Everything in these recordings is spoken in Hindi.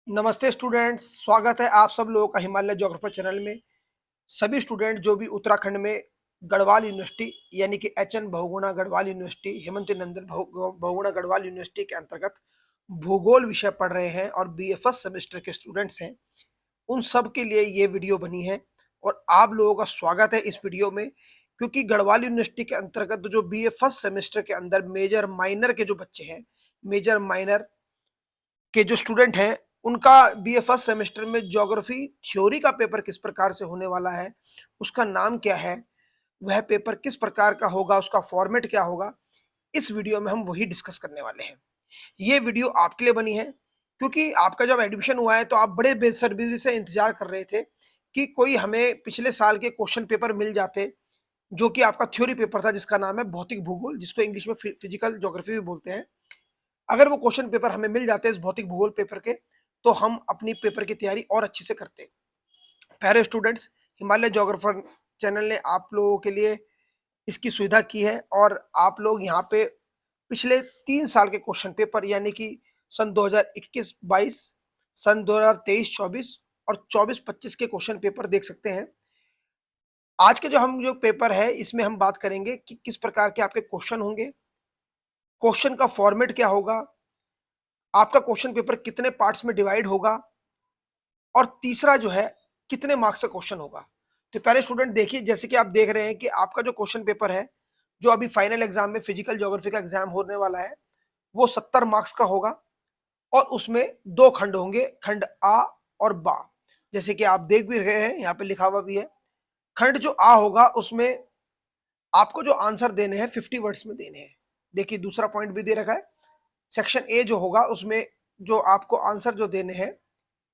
नमस्ते स्टूडेंट्स, स्वागत है आप सब लोगों का हिमालय ज्योग्राफर चैनल में। सभी स्टूडेंट जो भी उत्तराखंड में गढ़वाल यूनिवर्सिटी यानी कि H.N.. Bahuguna Garhwal university, Hemant Nandan Bahuguna Garhwal university के अंतर्गत भूगोल विषय पढ़ रहे हैं और बीए फर्स्ट सेमेस्टर के स्टूडेंट्स हैं, उन सब के लिए ये वीडियो बनी है और आप लोगों का स्वागत है इस वीडियो में। क्योंकि गढ़वाल यूनिवर्सिटी के अंतर्गत जो बीए फर्स्ट सेमेस्टर के अंदर मेजर माइनर के जो बच्चे हैं, मेजर माइनर के जो स्टूडेंट हैं, उनका बीए फर्स्ट सेमेस्टर में ज्योग्राफी थ्योरी का पेपर किस प्रकार से होने वाला है, उसका नाम क्या है, वह पेपर किस प्रकार का होगा, उसका फॉर्मेट क्या होगा, इस वीडियो में हम वही डिस्कस करने वाले हैं। ये वीडियो आपके लिए बनी है क्योंकि आपका जब एडमिशन हुआ है तो आप बड़े बेसब्री से इंतजार कर रहे थे कि कोई हमें पिछले साल के क्वेश्चन पेपर मिल जाते, जो कि आपका थ्योरी पेपर था जिसका नाम है भौतिक भूगोल, जिसको इंग्लिश में फिजिकल ज्योग्राफी भी बोलते हैं। अगर वो क्वेश्चन पेपर हमें मिल जाते इस भौतिक भूगोल पेपर के, तो हम अपनी पेपर की तैयारी और अच्छे से करते। प्यारे स्टूडेंट्स, हिमालय ज्योग्राफर चैनल ने आप लोगों के लिए इसकी सुविधा की है और आप लोग यहाँ पे पिछले 3 साल के क्वेश्चन पेपर यानी कि सन 2021-22, सन 2023-24 और 24-25 के क्वेश्चन पेपर देख सकते हैं। आज के जो पेपर है इसमें हम बात करेंगे कि किस प्रकार के आपके क्वेश्चन होंगे, क्वेश्चन का फॉर्मेट क्या होगा, आपका क्वेश्चन पेपर कितने पार्ट्स में डिवाइड होगा और तीसरा जो है कितने मार्क्स का क्वेश्चन होगा। तो पहले स्टूडेंट देखिए, जैसे कि आप देख रहे हैं कि आपका जो क्वेश्चन पेपर है, जो अभी फाइनल एग्जाम में फिजिकल ज्योग्राफी का एग्जाम होने वाला है, वो 70 मार्क्स का होगा और उसमें 2 खंड होंगे, खंड आ और बा। जैसे कि आप देख भी रहे हैं, यहाँ पे लिखा हुआ भी है। खंड जो आ होगा उसमें आपको जो आंसर देने हैं 50 वर्ड्स में देने हैं। देखिए दूसरा पॉइंट भी दे रखा है। सेक्शन ए जो होगा उसमें जो आपको आंसर जो देने हैं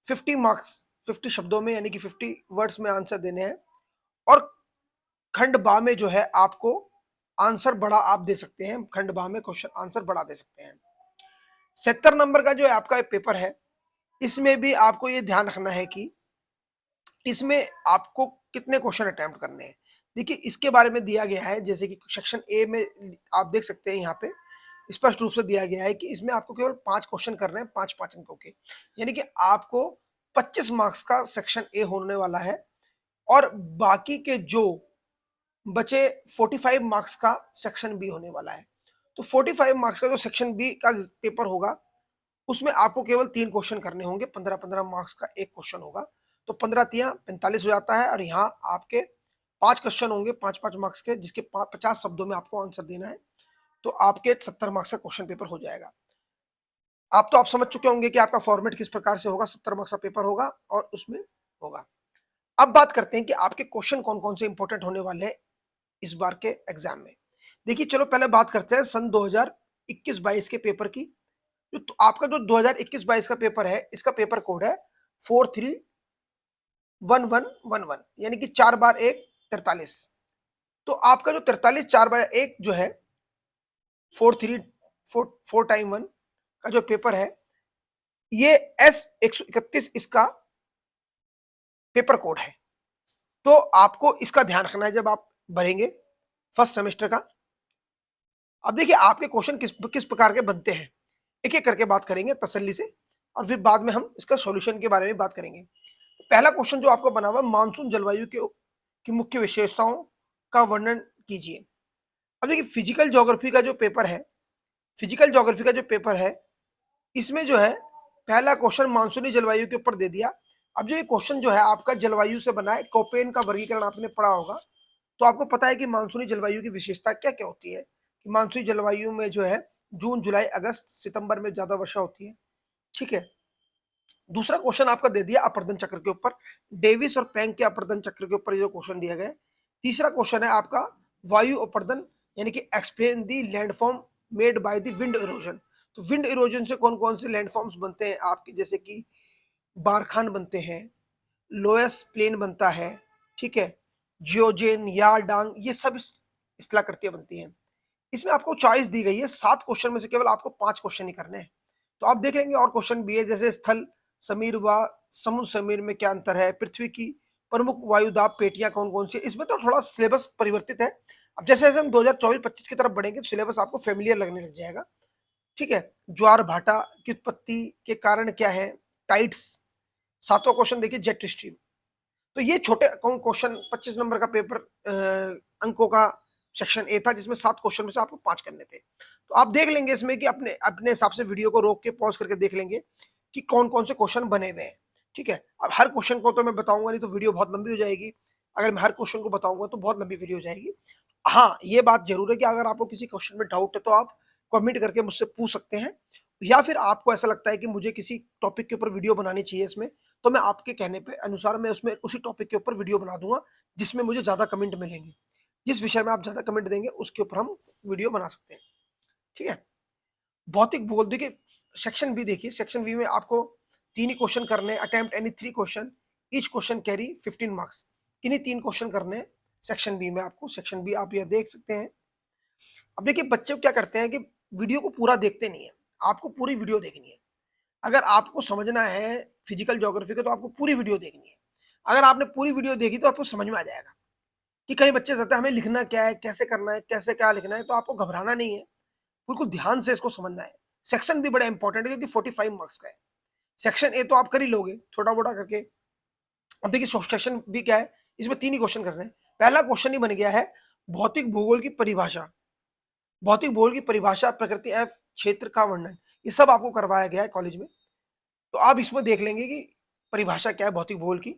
50 मार्क्स, 50 शब्दों में यानी कि 50 वर्ड्स में आंसर देने हैं। और खंड बा में जो है आपको आंसर बड़ा आप दे सकते हैं, खंड बा में क्वेश्चन आंसर बड़ा दे सकते हैं। 70 नंबर का जो है आपका पेपर है, इसमें भी आपको ये ध्यान रखना है कि इसमें आपको कितने क्वेश्चन अटेम्प्ट करने हैं। देखिए इसके बारे में दिया गया है, जैसे कि सेक्शन ए में आप देख सकते हैं, यहाँ पे स्पष्ट रूप से दिया गया है कि इसमें आपको केवल 5 क्वेश्चन करने हैं, 5-5 अंकों के, यानी कि आपको 25 मार्क्स का सेक्शन ए होने वाला है और बाकी के जो बचे 45 मार्क्स का सेक्शन बी होने वाला है। तो 45 मार्क्स का जो सेक्शन बी का पेपर होगा उसमें आपको केवल 3 क्वेश्चन करने होंगे, 15-15 मार्क्स का एक क्वेश्चन होगा। तो 15 तिया 45 हो जाता है और यहाँ आपके 5 क्वेश्चन होंगे 5-5 मार्क्स के, जिसके 50 शब्दों में आपको आंसर देना है। तो आपके 70 मार्क्स का क्वेश्चन पेपर हो जाएगा। आप समझ चुके होंगे कि आपका फॉर्मेट किस प्रकार से होगा, 70 मार्क्स का पेपर होगा और उसमें होगा। अब बात करते हैं कि आपके क्वेश्चन कौन-कौन से इंपॉर्टेंट होने वाले हैं इस बार के एग्जाम में। देखिए चलो पहले बात करते हैं सन 2021-22 के पेपर की। जो तो आपका जो 2021-22 का पेपर है, इसका पेपर कोड है 431111, यानी कि 4 बार 1 43। तो आपका जो 43 4 बार 1 जो है 4 टाइम 1 का जो पेपर है, ये S131 इसका पेपर कोड है। तो आपको इसका ध्यान रखना है जब आप भरेंगे फर्स्ट सेमेस्टर का। अब देखिए आपके क्वेश्चन किस किस प्रकार के बनते हैं, एक एक करके बात करेंगे तसल्ली से और फिर बाद में हम इसका सॉल्यूशन के बारे में बात करेंगे। पहला क्वेश्चन जो आपको बना हुआ, मानसून जलवायु के की मुख्य विशेषताओं का वर्णन कीजिए। अब देखिए फिजिकल ज्योग्राफी का जो पेपर है, फिजिकल ज्योग्राफी का जो पेपर है, इसमें जो है पहला क्वेश्चन मानसूनी जलवायु के ऊपर दे दिया। अब जो ये क्वेश्चन जो है आपका जलवायु से बना है, कोपेन का वर्गीकरण आपने पढ़ा होगा, तो आपको पता है कि मानसूनी जलवायु की विशेषता क्या क्या होती है। कि मानसूनी जलवायु में जो है जून जुलाई अगस्त सितंबर में ज्यादा वर्षा होती है, ठीक है। दूसरा क्वेश्चन आपका दे दिया अपर्दन चक्र के ऊपर, डेविस और पेंग के अपर्दन चक्र के ऊपर जो क्वेश्चन दिया गया है। तीसरा क्वेश्चन है आपका वायु अपर्दन, यानी कि explain the landform made by the wind erosion. तो विंड इरोजन से कौन कौन से लैंडफॉर्म्स बनते हैं आपके, जैसे कि बारखान बनते हैं, लोएस प्लेन बनता है, ठीक है, जियोजेन यारडांग, ये सब इस कलाकृतियां बनती हैं। इसमें आपको चॉइस दी गई है 7 क्वेश्चन में से केवल आपको 5 क्वेश्चन ही करने हैं। तो आप देख लेंगे और क्वेश्चन भी है, जैसे स्थल समीर व समुद्र समीर में क्या अंतर है, पृथ्वी की प्रमुख वायुदाब पेटियां कौन कौन सी। इसमें तो थोड़ा सिलेबस परिवर्तित है। अब जैसे जैसे हम 2024-25 की तरफ बढ़ेंगे तो सिलेबस आपको फेमिलियर लगने लग जाएगा, ठीक है। ज्वार भाटा की उत्पत्ति के कारण क्या है, टाइड्स। सातवां क्वेश्चन देखिए जेट स्ट्रीम। तो ये छोटे क्वेश्चन 25 नंबर का पेपर अंकों का सेक्शन ए था, जिसमें 7 क्वेश्चन में से आपको 5 करने थे। तो आप देख लेंगे इसमें कि अपने अपने हिसाब से वीडियो को रोक के पॉज करके देख लेंगे कि कौन कौन से क्वेश्चन बने हुए हैं। ठीक है, अब हर क्वेश्चन को तो मैं बताऊंगा नहीं, तो वीडियो बहुत लंबी हो जाएगी। अगर मैं हर क्वेश्चन को बताऊंगा तो बहुत लंबी वीडियो हो जाएगी। हाँ, ये बात जरूर है कि अगर आपको किसी क्वेश्चन में डाउट है तो आप कमेंट करके मुझसे पूछ सकते हैं, या फिर आपको ऐसा लगता है कि मुझे किसी टॉपिक के ऊपर वीडियो बनानी चाहिए इसमें, तो मैं आपके कहने पे अनुसार मैं उसमें उसी टॉपिक के ऊपर वीडियो बना दूंगा जिसमें मुझे ज्यादा कमेंट मिलेंगे। जिस विषय में आप ज्यादा कमेंट देंगे उसके ऊपर हम वीडियो बना सकते हैं। ठीक है, भौतिक भूगोल देखिए सेक्शन बी। देखिए सेक्शन बी में आपको 3 ही क्वेश्चन करने, attempt any 3 question, each question carry 15 marks. इन्हीं 3 क्वेश्चन करने सेक्शन बी में आपको। सेक्शन बी आप यह देख सकते हैं। अब देखिए बच्चे क्या करते हैं कि वीडियो को पूरा देखते नहीं है, आपको पूरी वीडियो देखनी है। अगर आपको समझना है फिजिकल ज्योग्राफी का तो आपको पूरी वीडियो देखनी है। अगर आपने पूरी वीडियो देखी तो आपको समझ में आ जाएगा कि कई बच्चे कहते हैं हमें लिखना क्या है, कैसे करना है, कैसे क्या लिखना है। तो आपको घबराना नहीं है, बिल्कुल ध्यान से इसको समझना है। सेक्शन भी बड़ा इंपॉर्टेंट है क्योंकि 45 मार्क्स का है। सेक्शन ए तो आप कर ही लोगे छोटा मोटा करके। अब देखिए सेक्शन बी क्या है, इसमें 3 ही क्वेश्चन कर रहे हैं। पहला क्वेश्चन ही बन गया है भौतिक भूगोल की परिभाषा। भौतिक भूगोल की परिभाषा, प्रकृति एवं क्षेत्र का वर्णन, ये सब आपको करवाया गया है कॉलेज में। तो आप इसमें देख लेंगे कि परिभाषा क्या है भौतिक भूगोल की।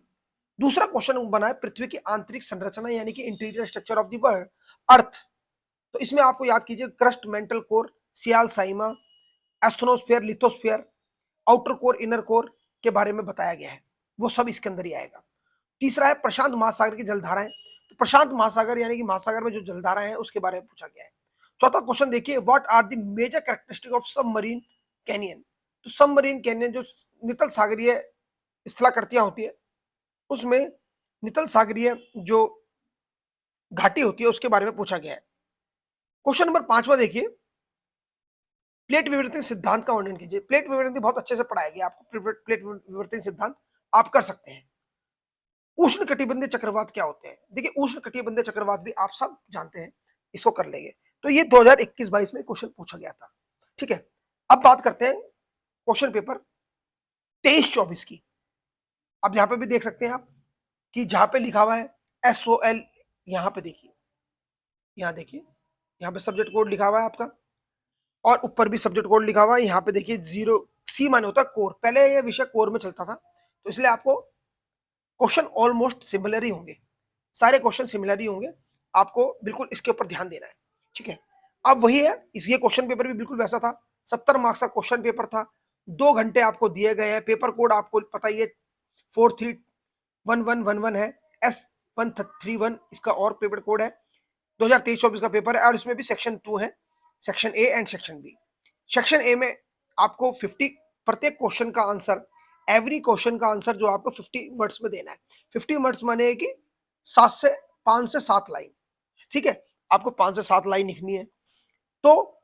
दूसरा क्वेश्चन बना है पृथ्वी की आंतरिक संरचना यानी कि interior structure of the world earth. तो इसमें आपको याद कीजिए crust, mantle core, sial sima, asthenosphere, lithosphere, outer core, inner core के बारे में बताया गया है। वो सब इसके अंदर ही आएगा। तीसरा है प्रशांत महासागर की जलधाराएं। तो प्रशांत महासागर यानी कि महासागर में जो जलधाराएं हैं उसके बारे में पूछा गया है। चौथा क्वेश्चन देखिए what are the major characteristic of submarine canyon. तो सबमरीन कैनियन जो नितल सागरीय स्थलाकृतियां होती है उसमें नितल सागरीय जो घाटी होती है उसके बारे में पूछा गया है। क्वेश्चन नंबर 5वां देखिए प्लेट विवर्तन सिद्धांत का वर्णन कीजिए। प्लेट विवर्तन बहुत अच्छे से पढ़ाया गया आपको। प्लेट विवर्तन सिद्धांत आप कर सकते हैं। उष्ण कटिबंधीय चक्रवात क्या होते हैं, देखिए उष्ण कटिबंधीय चक्रवात भी आप सब जानते हैं, इसको कर लेंगे। तो ये 2021-22 में क्वेश्चन पूछा गया था। ठीक है, अब बात करते हैं क्वेश्चन पेपर 23-24 की। अब यहां पे भी देख सकते हैं आप कि जहां पे लिखा हुआ है SOL, यहां पे देखिए, यहां देखिए, यहां पे सब्जेक्ट कोड लिखा हुआ है आपका, और ऊपर भी सब्जेक्ट कोड लिखा हुआ है। यहाँ पे देखिए 0C माने होता है कोर। पहले ये विषय कोर में चलता था, तो इसलिए आपको क्वेश्चन ऑलमोस्ट सिमिलर ही होंगे, सारे क्वेश्चन सिमिलर ही होंगे। आपको बिल्कुल इसके ऊपर ध्यान देना है। ठीक है, अब वही है, इस ये क्वेश्चन पेपर भी बिल्कुल वैसा था। 70 मार्क्स का क्वेश्चन पेपर था। 2 घंटे आपको दिए गए हैं। पेपर कोड आपको पता ही है 431111 है। S131 इसका और पेपर कोड है। 2023-24 का पेपर है और इसमें भी सेक्शन 2 है, section A and section B. Section A में आपको 50 प्रत्येक क्वेश्चन का आंसर, एवरी क्वेश्चन का आंसर जो आपको 50 वर्ड्स में देना है। 50 वर्ड्स माने कि 5 से 7 लाइन। ठीक है, आपको 5 से 7 लाइन लिखनी है। तो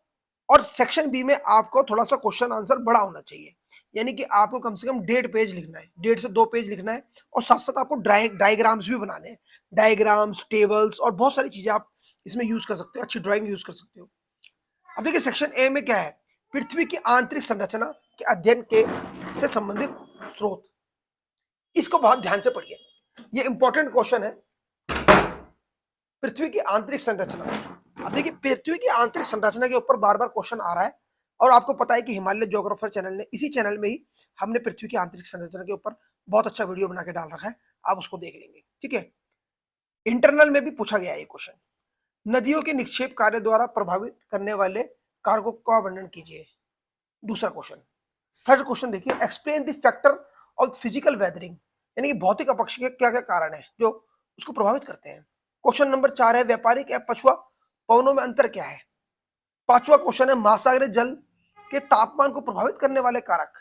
और सेक्शन बी में आपको थोड़ा सा क्वेश्चन आंसर बड़ा होना चाहिए, यानी कि आपको कम से कम 1.5 पेज लिखना है, 1.5 से 2 पेज लिखना है। और साथ साथ आपको डायग्राम्स भी बनाने हैं, डायग्राम्स, टेबल्स और बहुत सारी चीजें आप इसमें यूज कर सकते हो, अच्छी ड्राइंग यूज कर सकते हो। अब देखिए सेक्शन ए में क्या है, पृथ्वी की आंतरिक संरचना के अध्ययन के से संबंधित स्रोत। इसको बहुत ध्यान से पढ़िए, ये इंपॉर्टेंट क्वेश्चन है। पृथ्वी की आंतरिक संरचना। अब देखिए पृथ्वी की आंतरिक संरचना के ऊपर बार बार क्वेश्चन आ रहा है, और आपको पता है कि हिमालय ज्योग्राफर चैनल ने, इसी चैनल में ही हमने पृथ्वी की आंतरिक संरचना के ऊपर बहुत अच्छा वीडियो बना के डाल रखा है, आप उसको देख लेंगे। ठीक है, इंटरनल में भी पूछा गया है ये क्वेश्चन। नदियों के निक्षेप कार्य द्वारा प्रभावित करने वाले कारकों का वर्णन कीजिए, दूसरा क्वेश्चन। थर्ड क्वेश्चन देखिए explain the factor of physical weathering, यानी कि भौतिक अपक्ष के क्या क्या कारण है जो उसको प्रभावित करते हैं। क्वेश्चन नंबर 4 है व्यापारिक एवं पछुआ पवनों में अंतर क्या है। 5वां क्वेश्चन है महासागरीय जल के तापमान को प्रभावित करने वाले कारक।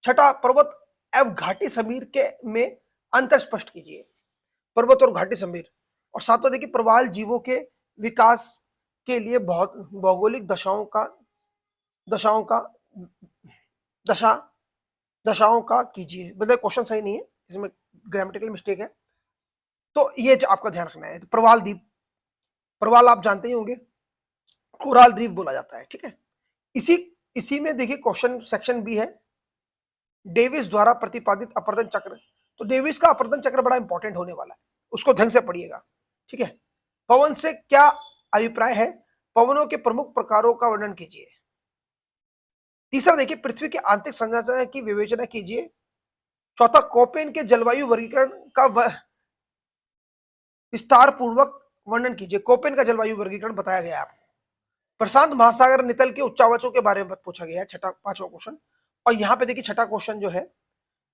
छठा पर्वत एवं घाटी समीर के में अंतर स्पष्ट कीजिए, पर्वत और घाटी समीर। और 7वां देखिए प्रवाल जीवों के विकास के लिए बहुत भौगोलिक दशाओं का दशा दशाओं का कीजिए। मतलब क्वेश्चन सही नहीं है, इसमें ग्रामेटिकल मिस्टेक है, तो ये आपका ध्यान रखना है। तो प्रवाल द्वीप, प्रवाल आप जानते ही होंगे, कोराल रीफ बोला जाता है। ठीक है, इसी इसी में देखिए क्वेश्चन सेक्शन बी है डेविस द्वारा प्रतिपादित अपवर्तन चक्र। तो डेविस का अपवर्तन चक्र बड़ा इंपॉर्टेंट होने वाला है, उसको ढंग से पढ़िएगा, ठीक है। पवन से क्या अभिप्राय है, पवनों के प्रमुख प्रकारों का वर्णन कीजिए। तीसरा देखिए, पृथ्वी के आंतरिक संरचना की विवेचना कीजिए। चौथा, कोपेन के जलवायु वर्गीकरण का विस्तार पूर्वक वर्णन कीजिए। कोपेन का जलवायु वर्गीकरण बताया गया है आपको। प्रशांत महासागर नितल के उच्चावचों के बारे में पूछा गया है, छठा पांचवा क्वेश्चन। और यहाँ पे देखिए छठा क्वेश्चन जो है,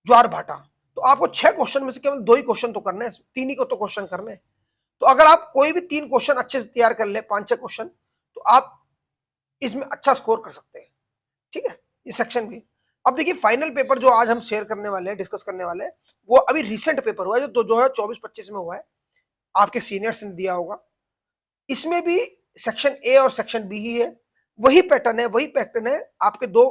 ज्वार भाटा। तो आपको 6 क्वेश्चन में से केवल 2 ही क्वेश्चन तो करने हैं, 3 ही को तो क्वेश्चन करने हैं। तो अगर आप कोई भी 3 क्वेश्चन अच्छे से तैयार कर ले, 5-6 क्वेश्चन, तो आप इसमें अच्छा स्कोर कर सकते हैं, ठीक है। ये सेक्शन भी। अब देखिए फाइनल पेपर जो आज हम शेयर करने वाले हैं, डिस्कस करने वाले हैं, वो अभी रिसेंट पेपर हुआ है, जो 2024-25 में हुआ है, आपके सीनियर्स ने दिया होगा। इसमें भी सेक्शन ए और सेक्शन बी ही है, वही पैटर्न है। आपके दो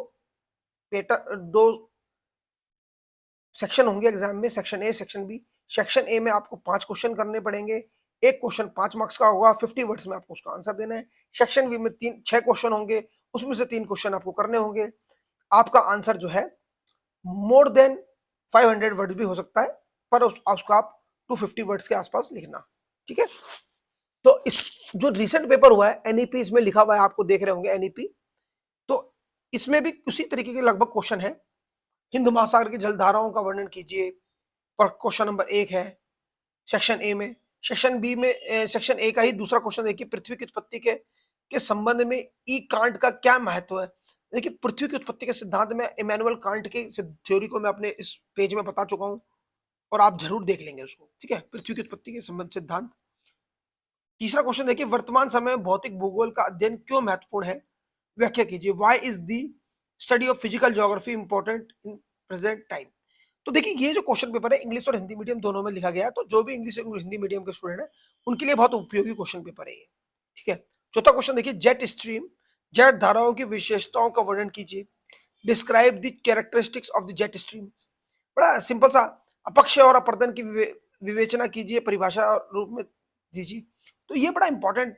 सेक्शन होंगे एग्जाम में, section A, section B. Section A में आपको 5 क्वेश्चन करने पड़ेंगे, एक क्वेश्चन 5 मार्क्स का होगा, 50 वर्ड्स में आपको उसका आंसर देना है। सेक्शन बी में 6 क्वेश्चन होंगे, उसमें से 3 क्वेश्चन आपको करने होंगे। आपका आंसर जो है मोर देन 500 वर्ड भी हो सकता है, पर उसको आप 250 वर्ड्स के आसपास लिखना, ठीक है। तो इस जो रिसेंट पेपर हुआ है एनईपी, इसमें लिखा हुआ है, आपको देख रहे होंगे एनईपी। तो इसमें भी उसी तरीके के लगभग क्वेश्चन है। हिंद महासागर की जलधाराओं का वर्णन कीजिए, पर क्वेश्चन नंबर 1 है सेक्शन ए में। सेक्शन बी में सेक्शन ए का ही दूसरा क्वेश्चन देखिए, पृथ्वी की उत्पत्ति के संबंध में ई कांट का क्या महत्व है। देखिए पृथ्वी की उत्पत्ति के सिद्धांत में इमैनुअल कांट की थ्योरी को मैं अपने इस पेज में बता चुका हूं, और आप जरूर देख लेंगे उसको, ठीक है। पृथ्वी की उत्पत्ति के संबंध सिद्धांत। तीसरा क्वेश्चन देखिए, वर्तमान समय में भौतिक भूगोल का अध्ययन क्यों महत्वपूर्ण है, व्याख्या कीजिए। Why is the study of physical geography important in present time. तो देखिए ये जो क्वेश्चन पेपर है, इंग्लिश और हिंदी मीडियम दोनों में लिखा गया है, तो जो भी इंग्लिश और हिंदी मीडियम के स्टूडेंट है उनके लिए बहुत उपयोगी क्वेश्चन पेपर है ये, ठीक है। चौथा क्वेश्चन देखिए, जेट स्ट्रीम, जेट धाराओं की विशेषताओं का वर्णन कीजिए। Describe the characteristics of the jet stream. बड़ा सिंपल सा, अपक्ष और अपर्दन की विवेचना कीजिए, परिभाषा रूप में दीजिए। तो ये बड़ा इंपॉर्टेंट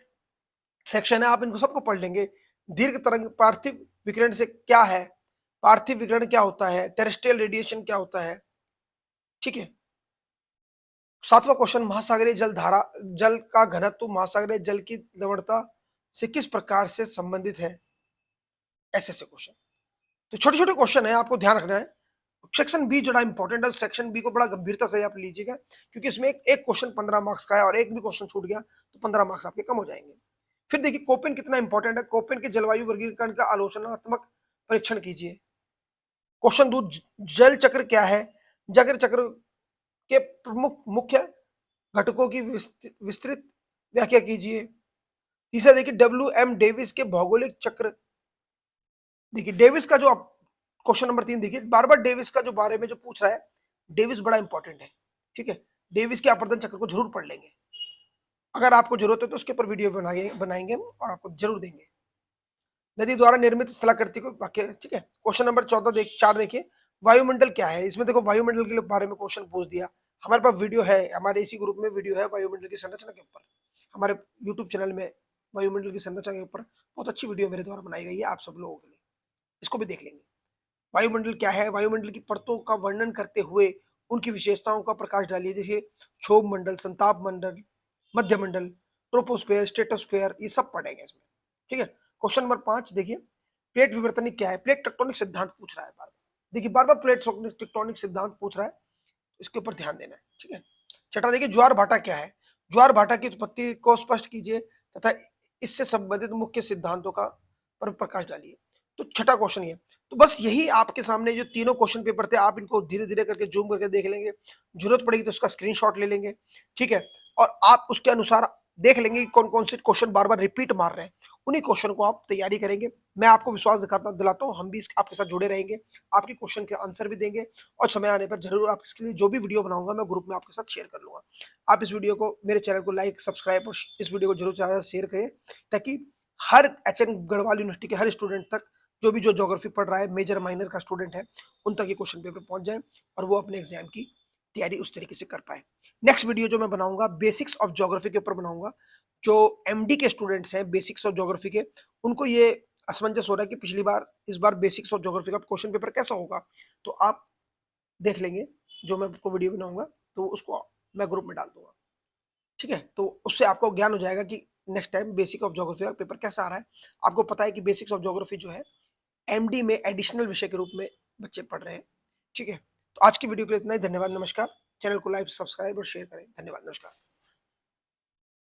सेक्शन है, आप इनको सबको पढ़ लेंगे। दीर्घ तरंग पार्थिव विकिरण से क्या है, पार्थिव विकिरण क्या होता है, टेरेस्ट्रियल रेडिएशन क्या होता है, ठीक है। सातवां क्वेश्चन, महासागरीय जल धारा, जल का घनत्व महासागरीय जल की लवणता से किस प्रकार से संबंधित है, ऐसे से क्वेश्चन। तो छोटे छोटे क्वेश्चन है, आपको ध्यान रखना है। सेक्शन बी जो इंपॉर्टेंट है, सेक्शन बी को बड़ा गंभीरता से आप लीजिएगा, क्योंकि इसमें एक क्वेश्चन 15 मार्क्स का है, और एक भी क्वेश्चन छूट गया तो 15 मार्क्स आपके कम हो जाएंगे। फिर देखिए कोपेन कितना इंपॉर्टेंट है, कोपेन के जलवायु वर्गीकरण का आलोचनात्मक परीक्षण कीजिए। क्वेश्चन 2, जल चक्र क्या है, जल चक्र के प्रमुख मुख्य घटकों की विस्तृत व्याख्या कीजिए। तीसरा देखिए, डब्ल्यू एम डेविस के भौगोलिक चक्र। देखिए डेविस का जो क्वेश्चन नंबर 3 देखिए, बार बार डेविस का जो बारे में जो पूछ रहा है, डेविस बड़ा इंपॉर्टेंट है, ठीक है। डेविस के अपवर्तन चक्र को जरूर पढ़ लेंगे, अगर आपको जरूरत है तो उसके ऊपर वीडियो बनाएंगे और आपको जरूर देंगे। नदी द्वारा निर्मित स्थलाकृति को वाक्य, ठीक है। क्वेश्चन नंबर 4 देखिए, वायुमंडल क्या है। इसमें देखो वायुमंडल के बारे में क्वेश्चन पूछ दिया। हमारे पास वीडियो है, हमारे इसी ग्रुप में वीडियो है वायुमंडल की संरचना के ऊपर, हमारे यूट्यूब चैनल में वायुमंडल की संरचना के ऊपर बहुत अच्छी वीडियो मेरे द्वारा बनाई गई है आप सब लोगों के लिए, इसको भी देख लेंगे। वायुमंडल क्या है, वायुमंडल की परतों का वर्णन करते हुए उनकी विशेषताओं का प्रकाश डालिए। जैसे क्षोभ मंडल, संताप मंडल, मध्य मंडल, ट्रोपोस्फेयर, स्ट्रेटोस्फेयर, ये सब पढ़ेंगे इसमें, ठीक है। क्वेश्चन नंबर 5 देखिए, प्लेट विवर्तनिक क्या है, प्लेट टेक्टोनिक सिद्धांत पूछ रहा है बार बार। देखिए बार बार प्लेट टेक्टोनिक सिद्धांत पूछ रहा है, इसके ऊपर ध्यान देना है, ठीक है। छठा देखिए, ज्वार भाटा क्या है, ज्वार भाटा की उत्पत्ति को स्पष्ट कीजिए तथा इससे संबंधित मुख्य सिद्धांतों का पर प्रकाश डालिए। तो छठा क्वेश्चन ये। तो बस यही आपके सामने जो तीनों क्वेश्चन पेपर थे, आप इनको धीरे धीरे करके जूम करके देख लेंगे, जरूरत पड़ेगी तो उसका स्क्रीनशॉट ले लेंगे, ठीक है। और आप उसके अनुसार देख लेंगे कि कौन कौन से क्वेश्चन बार बार रिपीट मार रहे हैं, उन्हीं क्वेश्चन को आप तैयारी करेंगे। मैं आपको विश्वास दिलाता हूँ, हम भी आपके साथ जुड़े रहेंगे, आपके क्वेश्चन के आंसर भी देंगे, और समय आने पर जरूर आप इसके लिए जो भी वीडियो बनाऊंगा मैं ग्रुप में आपके साथ शेयर कर लूंगा। आप इस वीडियो को, मेरे चैनल को लाइक, सब्सक्राइब और इस वीडियो को जरूर ज़्यादा शेयर करें, ताकि हर एचएन गढ़वाल यूनिवर्सिटी के हर स्टूडेंट तक, जो भी जो ज्योग्राफी पढ़ रहा है, मेजर माइनर का स्टूडेंट है, उन तक ये क्वेश्चन पेपर पहुंच जाए और वो अपने एग्जाम की तैयारी उस तरीके से कर पाए। नेक्स्ट वीडियो जो मैं बनाऊंगा बेसिक्स ऑफ ज्योग्राफी के ऊपर बनाऊंगा। जो एमडी के स्टूडेंट्स हैं बेसिक्स ऑफ ज्योग्राफी के, उनको ये असमंजस हो रहा है कि पिछली बार इस बार बेसिक्स ऑफ ज्योग्राफी का क्वेश्चन पेपर कैसा होगा, तो आप देख लेंगे, जो मैं आपको वीडियो बनाऊंगा तो उसको मैं ग्रुप में डाल दूंगा। ठीक है, तो उससे आपको ज्ञान हो जाएगा कि next time basic of geography का पेपर कैसा आ रहा है। आपको पता है कि बेसिक्स ऑफ ज्योग्राफी जो है एमडी में एडिशनल विषय के रूप में बच्चे पढ़ रहे हैं। ठीक है, तो आज की वीडियो के लिए इतना ही। धन्यवाद, नमस्कार। चैनल को लाइक, सब्सक्राइब और शेयर करें। धन्यवाद, नमस्कार।